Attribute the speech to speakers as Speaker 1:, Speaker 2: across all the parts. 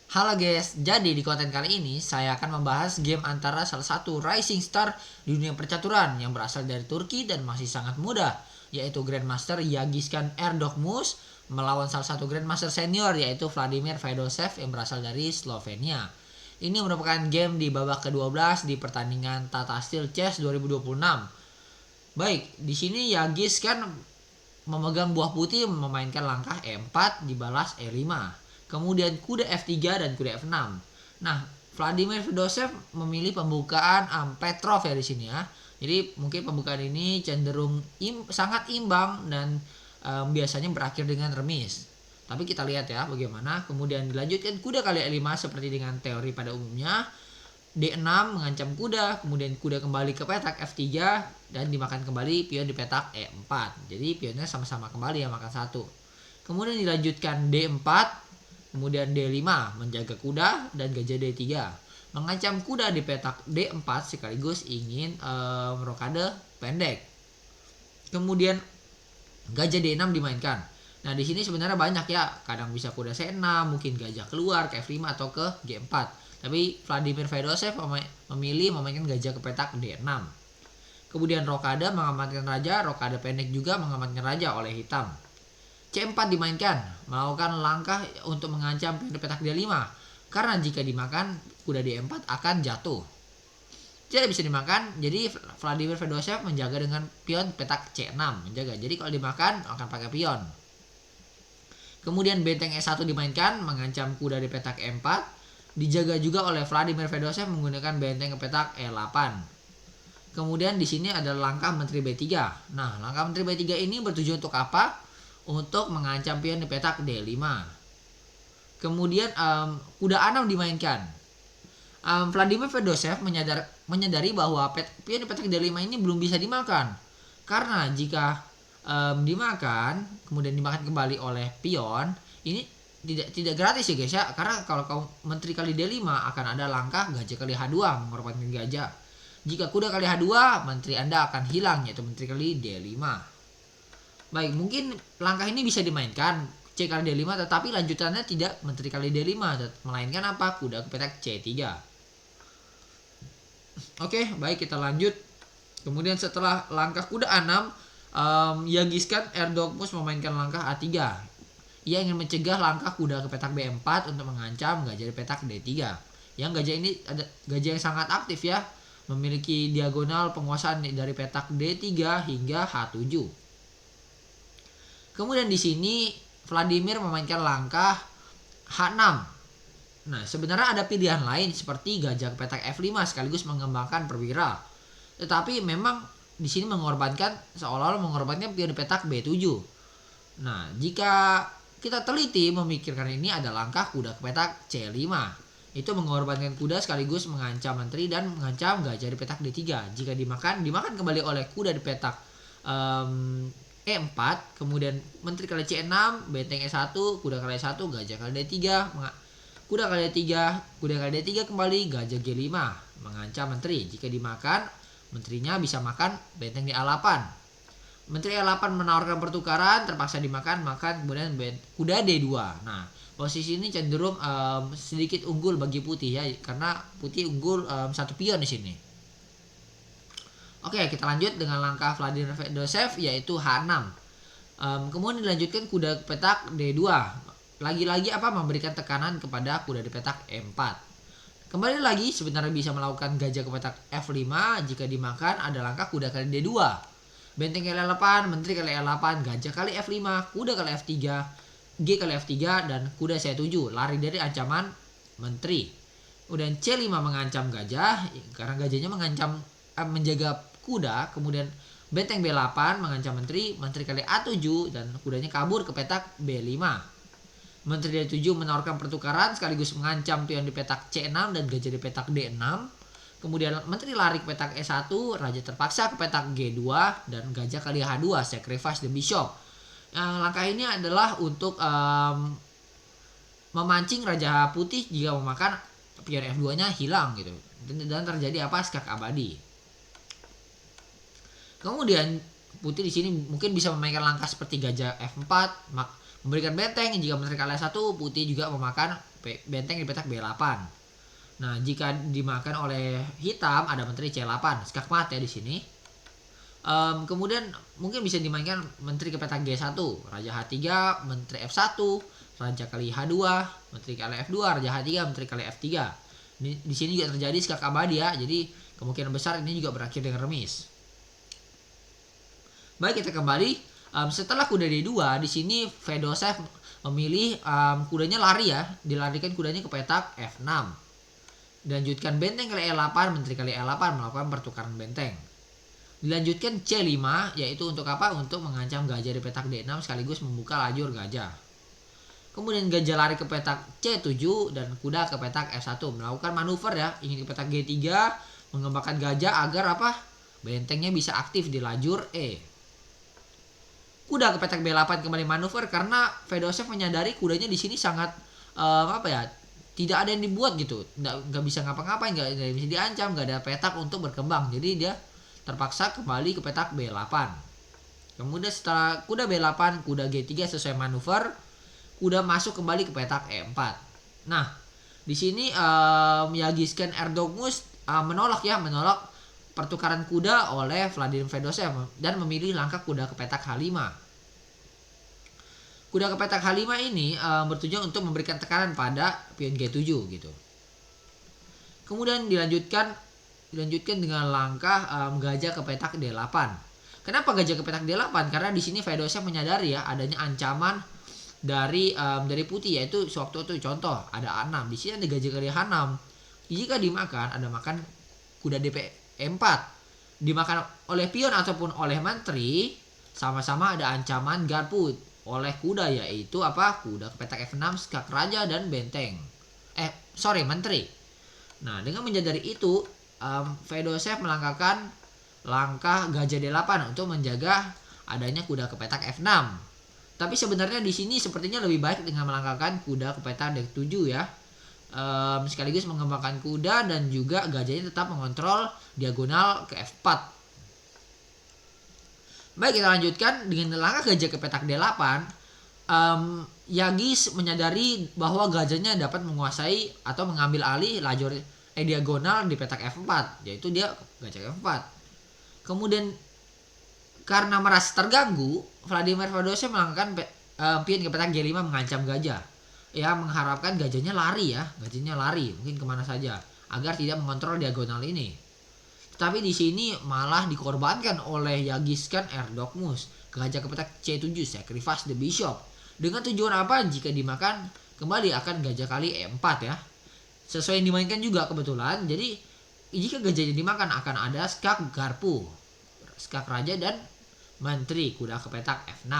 Speaker 1: Halo guys, jadi di konten kali ini saya akan membahas game antara salah satu rising star di dunia percaturan yang berasal dari Turki dan masih sangat muda, yaitu Grandmaster Yagiskan Erdogmus melawan salah satu Grandmaster senior yaitu Vladimir Fedosev yang berasal dari Slovenia. Ini merupakan game di babak ke-12 di pertandingan Tata Steel Chess 2026. Baik, di sini Yagis kan memegang buah putih memainkan langkah E4 dibalas E5. Kemudian kuda F3 dan kuda F6. Nah, Vladimir Fedosev memilih pembukaan Petrov ya di sini ya. Jadi mungkin pembukaan ini cenderung sangat imbang dan biasanya berakhir dengan remis. Tapi kita lihat ya bagaimana. Kemudian dilanjutkan kuda kali E5 seperti dengan teori pada umumnya. D6 mengancam kuda, kemudian kuda kembali ke petak F3 dan dimakan kembali pion di petak E4. Jadi pionnya sama-sama kembali ya makan satu. Kemudian dilanjutkan D4, kemudian D5 menjaga kuda dan gajah D3 mengancam kuda di petak D4 sekaligus ingin merokade pendek. Kemudian gajah D6 dimainkan. Nah di sini sebenarnya banyak ya, kadang bisa kuda C6, mungkin gajah keluar ke F5 atau ke G4. Tapi Vladimir Fedosev memilih memainkan gajah ke petak D6. Kemudian rokade mengamankan raja, rokade pendek juga mengamankan raja oleh hitam. C4 dimainkan, melakukan langkah untuk mengancam pion di petak D5. Karena jika dimakan, kuda D4 akan jatuh. Tidak bisa dimakan, jadi Vladimir Fedosev menjaga dengan pion petak C6. Menjaga, jadi kalau dimakan akan pakai pion. Kemudian benteng E1 dimainkan, mengancam kuda di petak E4. Dijaga juga oleh Vladimir Fedosev menggunakan benteng ke petak E8. Kemudian di sini ada langkah menteri B3. Nah, langkah menteri B3 ini bertujuan untuk apa? Untuk mengancam pion di petak D5. Kemudian kuda A6 dimainkan. Vladimir Fedosev menyadari bahwa pion di petak D5 ini belum bisa dimakan. Karena jika dimakan, kemudian dimakan kembali oleh pion, ini tidak gratis ya guys ya, karena kalau menteri kali D5 akan ada langkah gajah kali H2 mengorbankan gajah. Jika kuda kali H2 menteri Anda akan hilang yaitu menteri kali D5. Baik, mungkin langkah ini bisa dimainkan C kali D5 tetapi lanjutannya tidak menteri kali D5 melainkan apa? Kuda ke petak C3. Oke, baik kita lanjut. Kemudian setelah langkah kuda A6, Yagiskan Erdogmus memainkan langkah A3. Ia ingin mencegah langkah kuda ke petak B4 untuk mengancam gajah di petak D3. Yang gajah ini ada gajah yang sangat aktif ya, memiliki diagonal penguasaan dari petak D3 hingga H7. Kemudian di sini Vladimir memainkan langkah H6. Nah, sebenarnya ada pilihan lain seperti gajah ke petak F5 sekaligus mengembangkan perwira. Tetapi memang di sini seolah-olah mengorbankan pion di petak B7. Nah, jika kita teliti memikirkan ini ada langkah kuda ke petak C5. Itu mengorbankan kuda sekaligus mengancam menteri dan mengancam gajah di petak D3. Jika dimakan kembali oleh kuda di petak E4. Kemudian menteri kali C6, benteng E1, kuda kali E1, gajah kali D3. Kuda kali D3 kembali gajah G5 mengancam menteri. Jika dimakan, menterinya bisa makan benteng di A8. Menteri E8 menawarkan pertukaran, terpaksa dimakan, kemudian kuda D2. Nah, posisi ini cenderung sedikit unggul bagi putih ya, karena putih unggul satu pion di sini. Oke, kita lanjut dengan langkah Vladimir Fedosev yaitu H6. Kemudian dilanjutkan kuda petak D2. Lagi-lagi memberikan tekanan kepada kuda di petak E4. Kembali lagi sebenarnya bisa melakukan gajah ke petak F5 jika dimakan ada langkah kuda kali D2. Benteng kali E8, menteri kali E8, gajah kali F5, kuda kali F3, G kali F3, dan kuda C7. Lari dari ancaman menteri. Kemudian C5 mengancam gajah, karena gajahnya menjaga kuda. Kemudian benteng B8 mengancam menteri, menteri kali A7, dan kudanya kabur ke petak B5. Menteri D7 menawarkan pertukaran sekaligus mengancam pion di petak C6 dan gajah di petak D6. Kemudian menteri lari ke petak E1, raja terpaksa ke petak G2 dan gajah kali H2, sacrifice the bishop. Langkah ini adalah untuk memancing raja putih jika memakan pion F2-nya hilang gitu. Dan terjadi skak abadi. Kemudian putih di sini mungkin bisa memainkan langkah seperti gajah F4, Memberikan benteng jika menteri kali A1, putih juga memakan benteng di petak B8. Nah, jika dimakan oleh hitam ada menteri C8, skakmat ya di sini. Kemudian mungkin bisa dimainkan menteri ke petak G1, raja H3, menteri F1, raja kali H2, menteri kali F2, raja H3, menteri kali F3. Di sini juga terjadi skak abadi ya. Jadi kemungkinan besar ini juga berakhir dengan remis. Baik, kita kembali. Setelah kuda D2, di sini Fedosev memilih kudanya lari ya, dilarikan kudanya ke petak F6. Dilanjutkan benteng kali E8, menteri kali E8 melakukan pertukaran benteng. Dilanjutkan C5, yaitu untuk apa? Untuk mengancam gajah di petak D6 sekaligus membuka lajur gajah. Kemudian gajah lari ke petak C7 dan kuda ke petak F1 melakukan manuver ya, ingin ke petak G3 mengembangkan gajah agar apa? Bentengnya bisa aktif di lajur E. Kuda ke petak B8 kembali manuver karena Fedosev menyadari kudanya di sini sangat tidak ada yang dibuat gitu, nggak bisa ngapa-ngapain, nggak bisa diancam, nggak ada petak untuk berkembang, jadi dia terpaksa kembali ke petak B8. Kemudian setelah kuda B8, kuda G3 sesuai manuver, kuda masuk kembali ke petak E4. Nah, di sini Yagisken Erdogmus menolak pertukaran kuda oleh Vladimir Fedosev dan memilih langkah kuda ke petak H5. Kuda ke petak H5 ini bertujuan untuk memberikan tekanan pada pion G7 gitu. Kemudian dilanjutkan dengan langkah gajah ke petak D8. Kenapa gajah ke petak D8? Karena di sini Fedosev menyadari ya adanya ancaman dari putih, yaitu sewaktu itu contoh ada A6, di sini ada gajah kali H6. Jika dimakan, ada makan kuda DP4, dimakan oleh pion ataupun oleh menteri, sama-sama ada ancaman garpu oleh kuda, yaitu apa? Kuda ke petak F6, skak raja dan benteng. Menteri. Nah, dengan menyadari itu, Fedosev melangkahkan langkah gajah D8 untuk menjaga adanya kuda ke petak F6. Tapi sebenarnya di sini sepertinya lebih baik dengan melangkahkan kuda ke petak D7 ya. Sekaligus mengembangkan kuda dan juga gajahnya tetap mengontrol diagonal ke F4. Baik, kita lanjutkan dengan langkah gajah ke petak D8. Yagis menyadari bahwa gajahnya dapat menguasai atau mengambil alih lajur diagonal di petak F4, yaitu dia gajah F4. Kemudian karena merasa terganggu, Vladimir Fedosev melangkahkan pion ke petak G5 mengancam gajah. Ya, mengharapkan gajahnya lari, mungkin kemana saja agar tidak mengontrol diagonal ini. Tetapi di sini malah dikorbankan oleh Yagisken Erdogmus. Gajah ke petak C7, sacrifice the bishop. Dengan tujuan apa? Jika dimakan kembali akan gajah kali E4 ya. Sesuai yang dimainkan juga kebetulan. Jadi jika gajahnya dimakan akan ada skak garpu, skak raja dan menteri kuda ke petak F6.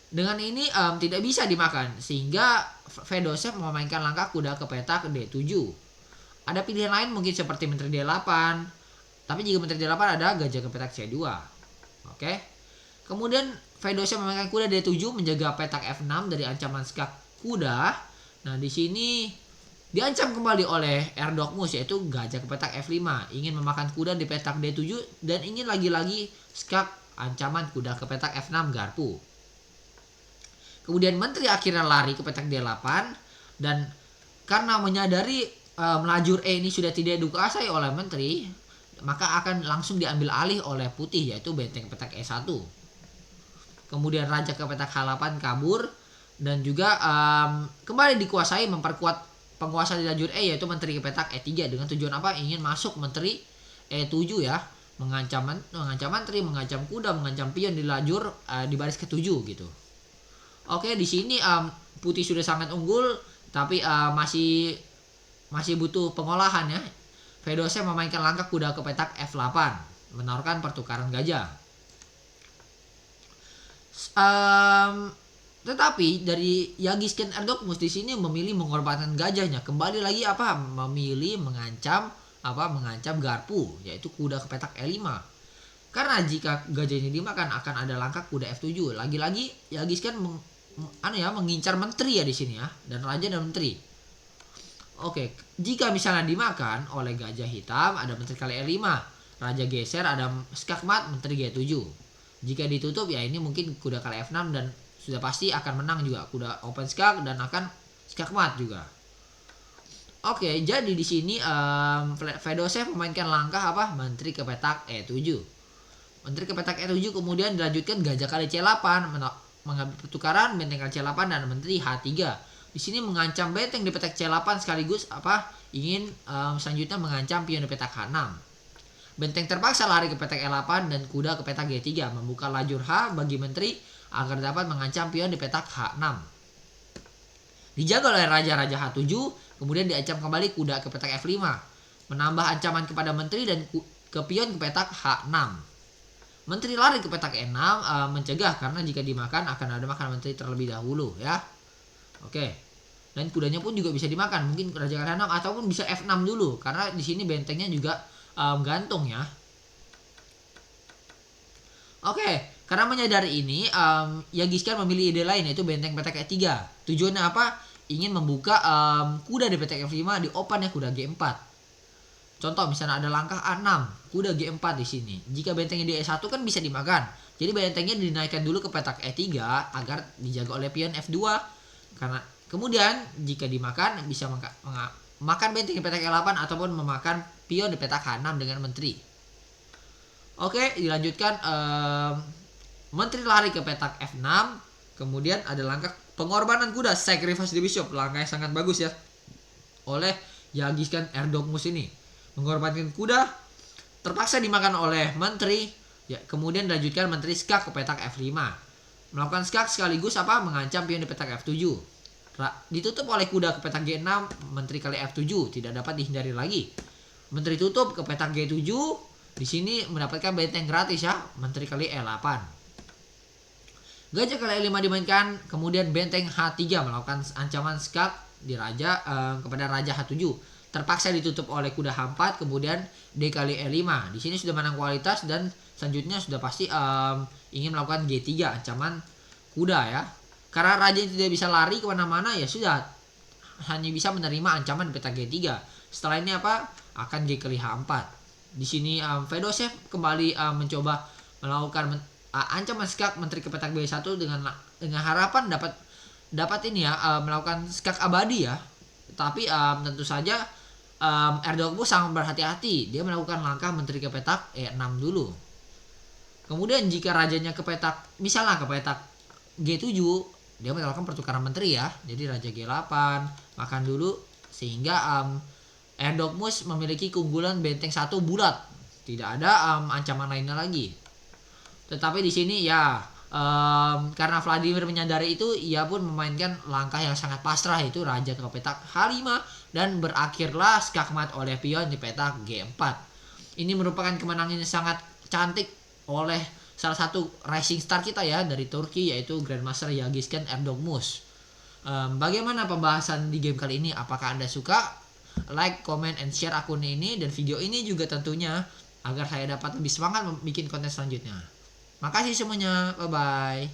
Speaker 1: Dengan ini tidak bisa dimakan sehingga Fedosev memainkan langkah kuda ke petak D7. Ada pilihan lain mungkin seperti menteri D8. Tapi jika menteri D8 ada gajah ke petak C2. Oke. Kemudian Fedosev memainkan kuda D7 menjaga petak F6 dari ancaman skak kuda. Nah, di sini diancam kembali oleh Erdogmus, yaitu gajah ke petak F5, ingin memakan kuda di petak D7 dan ingin lagi-lagi skak ancaman kuda ke petak F6 garpu. Kemudian menteri akhirnya lari ke petak D8 dan karena menyadari lajur E ini sudah tidak dikuasai oleh menteri, maka akan langsung diambil alih oleh putih, yaitu benteng petak E1. Kemudian raja ke petak H8 kabur dan juga kembali dikuasai, memperkuat penguasa di lajur E, yaitu menteri ke petak E3 dengan tujuan apa? Ingin masuk menteri E7 ya, mengancam menteri, mengancam kuda, mengancam pion di lajur di baris ke-7 gitu. Oke, di sini putih sudah sangat unggul, tapi masih butuh pengolahan ya. Fedosev memainkan langkah kuda ke petak F8, menawarkan pertukaran gajah. Tetapi dari Yagisken Erdogmus di sini memilih mengorbankan gajahnya. Kembali lagi memilih mengancam garpu, yaitu kuda ke petak E5. Karena jika gajahnya dimakan akan ada langkah kuda F7. Lagi-lagi Yagisken mengincar menteri ya di sini ya, dan raja dan menteri. Oke, jika misalnya dimakan oleh gajah hitam ada menteri kali E5, raja geser ada skakmat menteri G7. Jika ditutup ya ini mungkin kuda kali F6 dan sudah pasti akan menang juga. Kuda open skak dan akan skakmat juga. Oke, jadi di sini Fedosev memainkan langkah apa? Menteri ke petak E7. Menteri ke petak E7 kemudian dilanjutkan gajah kali C8 mengambil pertukaran benteng kali C8 dan menteri H3. Di sini mengancam benteng di petak C8 sekaligus apa? Ingin selanjutnya mengancam pion di petak H6. Benteng terpaksa lari ke petak E8 dan kuda ke petak G3 membuka lajur H bagi menteri agar dapat mengancam pion di petak H6. Dijaga oleh raja-raja H7, kemudian diancam kembali kuda ke petak F5, menambah ancaman kepada menteri dan ke pion ke petak H6. Menteri lari ke petak E6 mencegah karena jika dimakan akan ada makan menteri terlebih dahulu ya. Oke. Dan kudanya pun juga bisa dimakan, mungkin raja kali H6 ataupun bisa F6 dulu karena di sini bentengnya juga gantung ya. Oke, karena menyadari ini, Yagiskan memilih ide lain yaitu benteng petak E3. Tujuannya apa? Ingin membuka kuda di petak F5 di open ya kuda G4. Contoh misalnya ada langkah A6, kuda G4 di sini. Jika bentengnya di E1 kan bisa dimakan. Jadi bentengnya dinaikkan dulu ke petak E3 agar dijaga oleh pion F2. Karena kemudian jika dimakan bisa makan benteng di petak E8 ataupun memakan pion di petak H6 dengan menteri. Oke, dilanjutkan menteri lari ke petak F6. Kemudian ada langkah pengorbanan kuda, sacrifice the bishop, langkah yang sangat bagus ya oleh Yagiskan Erdogmus ini. Mengorbankan kuda terpaksa dimakan oleh menteri ya, kemudian dilanjutkan menteri skak ke petak F5. Melakukan skak sekaligus apa? Mengancam pion di petak F7. Ditutup oleh kuda ke petak G6, menteri kali F7 tidak dapat dihindari lagi. Menteri tutup ke petak G7, di sini mendapatkan benteng gratis ya, menteri kali E8. Gajah kali E5 dimainkan, kemudian benteng H3 melakukan ancaman skak di raja kepada raja H7. Terpaksa ditutup oleh kuda H4, kemudian D kali E5. Di sini sudah menang kualitas dan selanjutnya sudah pasti ingin melakukan G3 ancaman kuda ya. Karena raja tidak bisa lari kemana-mana ya sudah hanya bisa menerima ancaman di petak G3. Setelah ini apa? Akan G kali H4. Di sini Fedosev kembali mencoba melakukan ancaman skak menteri ke petak B1 dengan harapan dapat ini ya melakukan skak abadi ya. Tapi tentu saja Erdogmus sangat berhati-hati. Dia melakukan langkah menteri ke petak E6 dulu. Kemudian jika rajanya ke petak misalnya ke petak G7, dia melakukan pertukaran menteri ya. Jadi raja G8 makan dulu sehingga Erdogmus memiliki keunggulan benteng 1 bulat. Tidak ada ancaman lainnya lagi. Tetapi di sini ya karena Vladimir menyadari itu, ia pun memainkan langkah yang sangat pasrah yaitu raja ke petak H5 dan berakhirlah skakmat oleh pion di petak G4. Ini merupakan kemenangan yang sangat cantik oleh salah satu rising star kita ya dari Turki yaitu Grandmaster Yagiskan Erdogmus. Bagaimana pembahasan di game kali ini? Apakah Anda suka? Like, comment, and share akun ini dan video ini juga tentunya agar saya dapat lebih semangat bikin konten selanjutnya. Makasih semuanya, bye bye.